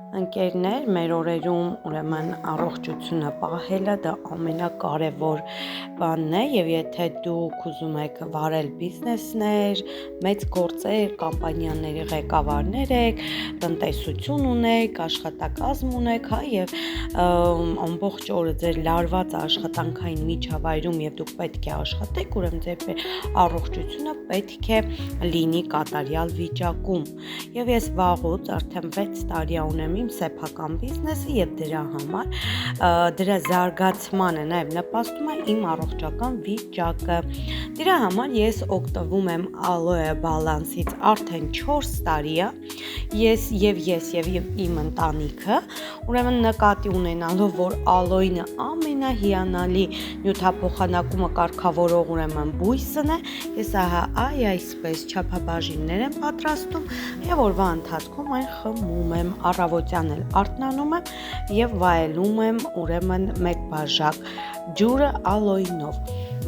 Ընկերներ, մեր օրերում ուրեմն առողջությունը պահելը դա ամենակարևոր բանն է եւ եթե դուք ուզում եք վարել բիզնեսներ, մեծ գործեր, կամպանիաների ղեկավարներ եք, տնտեսություն ունեք, աշխատակազմ ունեք, հա եւ ամբողջ օրը ձեր լարված աշխատանքային միջավայրում եւ դուք պետք է աշխատեք, ուրեմն ձեր առողջությունը պետք է լինի կատարյալ վիճակում։ Եվ ես վաղուց արդեն 6 տարի ունեմ իմ սեփական բիզնեսը եւ դրա զարգացմանը նաեւ նպաստում է իմ առողջական վիճակը։ Դրա համար ես օգտվում եմ Aloe Balance-ից արդեն 4 տարի է։ Ես եւ իմ ընտանիքը, ուրեմն նկատի ունենալով, որ ալոյնը ամենահիանալի նյութափոխանակումը կարգավորող ուրեմն բույսն է, ես այսպես չափաբաժիններ եմ պատրաստում եւ օրվա ընթացքում այն խմում եմ, առավոտյան էլ արթնանում եմ եւ վայելում եմ ուրեմն 1 բաժակ ջուրը ալոյնով։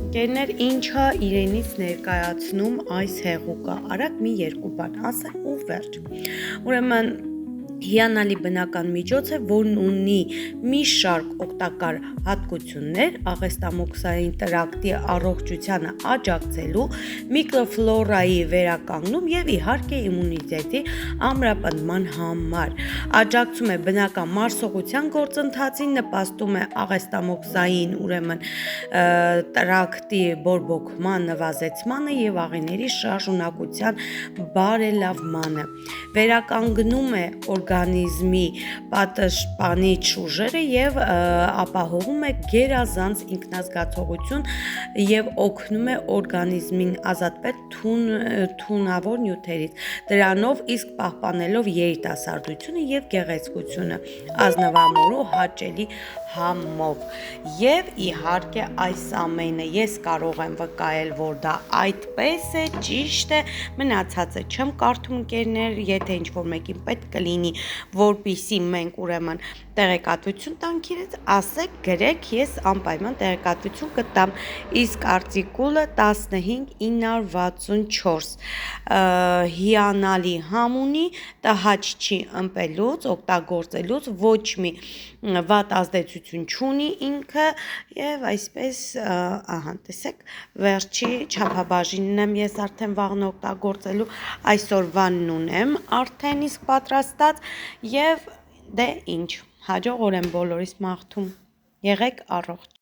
Ընկերներ, ինչը իրենից ներկայացնում այս հեղուկը, արագ մի 2 բան ասեմ ու վերջ։ Ուրեմն հիանալի բնական միջոց է, որն ունի մի շարք օգտակար հատկություններ աղեստամոքսային տրակտի առողջությանը աջակցելու, միկրոֆլորայի վերականգնում եւ իհարկե իմունիտետի ամրապնդման համար։ Աջակցում է բնական մարսողության գործընթացին, նպաստում է աղեստամոքսային ուրեմն տրակտի բորբոքման նվազեցմանը եւ աղիների շարժունակության բարելավմանը։ Վերականգնում է օրգանիզմի պատշաճ ուժերը եւ ապահովում է գերազանց ինքնազգացողություն եւ օգնում է օրգանիզմին ազատվել թունավոր նյութերից, դրանով իսկ պահպանելով երիտասարդությունը եւ գեղեցկությունը ազնվամորու հաճելի համով։ Եվ իհարկե այս ամենը ես կարող եմ վկայել, որ դա այդպես է, ճիշտ է, մնացածը չեմ կարդում ընկերներ, եթե ինչ-որ մեկին պետք կլինի, որպեսզի մենք ուրեմն տեղեկատվություն տանք իրենց, ասեք, գրեք, ես անպայման տեղեկատվություն կտամ։ Իսկ արտիկուլը 15964 հիանալի համ ունի, տհաճ չի ըմպելուց, օգտագործելուց, ոչ մի վատ ազդեցություն չունի ինքը եւ այսպես տեսեք, վերջի չափաբաժինն եմ ես արդեն վաղն օգտագործելու, այսօրվանն ունեմ արդեն իսկ պատրաստած եւ դե ինչ, հաջող օր եմ բոլորիս մաղթում, եղեք առողջ։